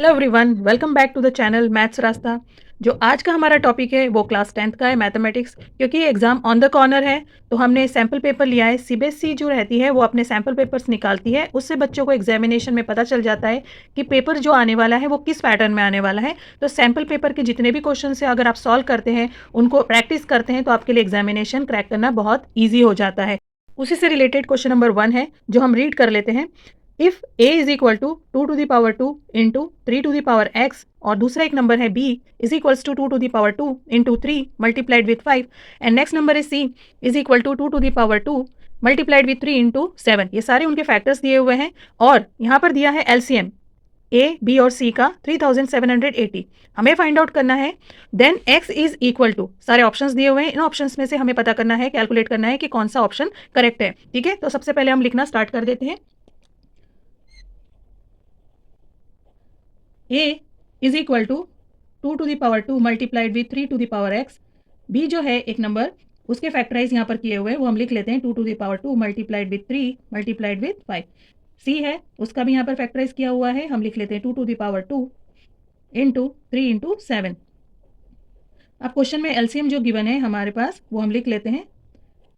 Hello everyone, welcome back to the channel maths रास्ता। जो आज का हमारा टॉपिक है वो क्लास 10th का है, मैथमेटिक्स। क्योंकि एग्ज़ाम ऑन द कॉर्नर है तो हमने सैम्पल पेपर लिया है। सीबीएसई जो रहती है वो अपने सैम्पल पेपर्स निकालती है, उससे बच्चों को एग्जामिनेशन में पता चल जाता है कि पेपर जो आने वाला है वो किस पैटर्न में आने वाला है। तो सैम्पल पेपर के जितने भी क्वेश्चन है अगर आप सॉल्व करते हैं, उनको प्रैक्टिस करते हैं, तो आपके लिए एग्जामिनेशन क्रैक करना बहुत ईजी हो जाता है। उसी से रिलेटेड क्वेश्चन नंबर 1 है जो हम रीड कर लेते हैं। If a is equal to 2 to the power 2 into 3 to the power x, और दूसरा एक नंबर है b is equals to 2 to the power 2 into 3 multiplied with 5, and next number है c is equal to 2 to the power 2 multiplied with 3 into 7। ये सारे उनके factors दिए हुए हैं और यहाँ पर दिया है एलसीएम a b और c का 3780 हमें फाइंड आउट करना है। Then x is equal to, सारे ऑप्शंस दिए हुए हैं, इन ऑप्शंस में से हमें पता करना है, कैलकुलेट करना है कि कौन सा ऑप्शन करेक्ट है। ठीक है, तो सबसे पहले हम लिखना स्टार्ट कर देते हैं। a is equal to 2 to the power 2 multiplied with 3 to the power x। b जो है एक नंबर, उसके फैक्टराइज यहाँ पर किए हुए हैं, वो हम लिख लेते हैं 2 to the power 2 multiplied with 3 multiplied with 5। c है, उसका भी यहाँ पर फैक्टराइज किया हुआ है, हम लिख लेते हैं 2 to the power 2 into 3 into 7। अब क्वेश्चन में एलसीएम जो गिवन है हमारे पास वो हम लिख लेते हैं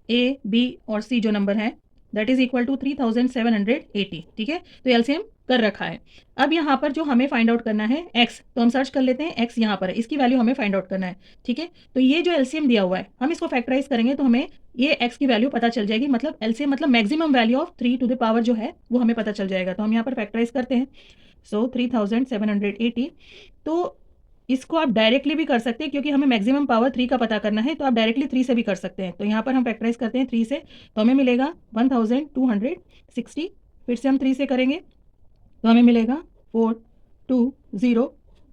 a b और c जो नंबर है दैट इज इक्वल टू 3780। ठीक है, तो एलसीएम कर रखा है। अब यहाँ पर जो हमें फाइंड आउट करना है x, तो हम सर्च कर लेते हैं, x यहाँ पर है, इसकी वैल्यू हमें फाइंड आउट करना है। ठीक है, तो ये जो एलसीएम दिया हुआ है हम इसको फैक्टराइज करेंगे तो हमें ये x की वैल्यू पता चल जाएगी, मतलब एलसीएम मतलब maximum value of 3 to the power जो है वो हमें पता चल जाएगा। तो हम यहाँ पर फैक्टराइज करते हैं, सो 3780। तो इसको आप डायरेक्टली भी कर सकते हैं क्योंकि हमें मैक्सिमम पावर 3 का पता करना है, तो आप डायरेक्टली 3 से भी कर सकते हैं। तो यहाँ पर हम फैक्टराइज करते हैं 3 से, तो हमें मिलेगा 1260। फिर से हम 3 से करेंगे तो हमें मिलेगा 420।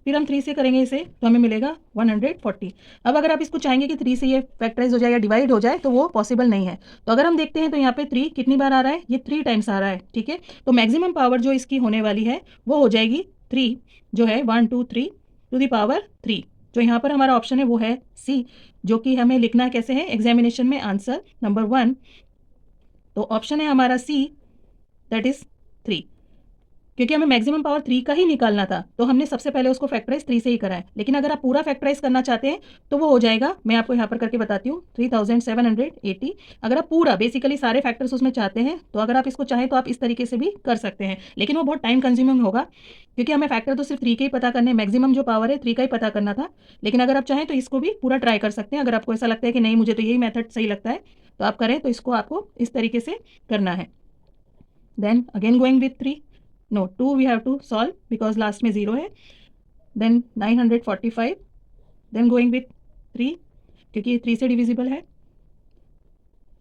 फिर हम 3 से करेंगे इसे तो हमें मिलेगा 140। अब अगर आप इसको चाहेंगे कि 3 से ये फैक्टराइज हो जाए या डिवाइड हो जाए तो वो पॉसिबल नहीं है। तो अगर हम देखते हैं तो यहाँ पे 3 कितनी बार आ रहा है, ये 3 टाइम्स आ रहा है। ठीक है, तो मैक्सिमम पावर जो इसकी होने वाली है वो हो जाएगी 3, जो है 123 to the power 3। जो यहाँ पर हमारा ऑप्शन है वो है सी, जो कि हमें लिखना कैसे है एग्जामिनेशन में आंसर नंबर 1। तो ऑप्शन है हमारा सी, दैट इज 3। क्योंकि हमें मैक्सिमम पावर 3 का ही निकालना था तो हमने सबसे पहले उसको फैक्टराइज 3 से ही करा है। लेकिन अगर आप पूरा फैक्टराइज करना चाहते हैं तो वो हो जाएगा, मैं आपको यहाँ पर करके बताती हूँ, 3780। अगर आप पूरा बेसिकली सारे फैक्टर्स उसमें चाहते हैं तो अगर आप इसको चाहें तो आप इस तरीके से भी कर सकते हैं, लेकिन वो बहुत टाइम कंज्यूमिंग होगा क्योंकि हमें फैक्टर तो सिर्फ 3 के ही पता करने, मैक्सिमम जो पावर है 3 का ही पता करना था। लेकिन अगर आप चाहें तो इसको भी पूरा ट्राई कर सकते हैं। अगर आपको ऐसा लगता है कि नहीं मुझे तो यही मेथड सही लगता है तो आप करें, तो इसको आपको इस तरीके से करना है। Then again going with 3, no 2 we have to solve because last में 0 है। देन 945, देन गोइंग विथ 3 क्योंकि 3 से डिविजिबल है,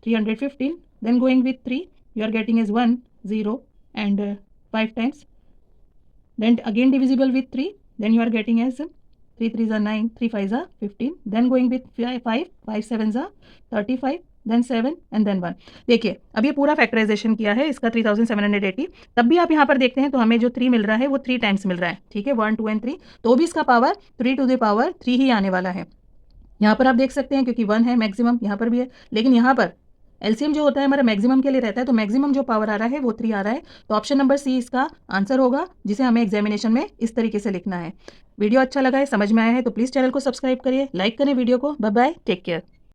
315। Then going with 3 you are getting is 1 0 and 5 times. Then again divisible with 3, then you are getting as 3 3 9, 3 5 15। Then going with 5 5 7 35, then 7 and then 1। देखिए अब ये पूरा factorisation किया है इसका 3780। तब भी आप यहाँ पर देखते हैं तो हमें जो 3 मिल रहा है वो 3 टाइम्स मिल रहा है। ठीक है, 1 2 एंड 3, तो भी इसका पावर 3 to the power 3 ही आने वाला है। यहाँ पर आप देख सकते हैं क्योंकि 1 है मैक्सिमम, यहाँ पर भी है, लेकिन यहाँ पर एलसीएम जो होता है हमारा मैक्सिमम के लिए रहता है, तो मैक्सिमम जो पावर आ रहा है वो 3 आ रहा है। तो ऑप्शन नंबर सी इसका आंसर होगा, जिसे हमें एग्जामिनेशन में इस तरीके से लिखना है। वीडियो अच्छा लगा है, समझ में आया है तो प्लीज़ चैनल को सब्सक्राइब करिए, लाइक करें वीडियो को। Bye bye, take care.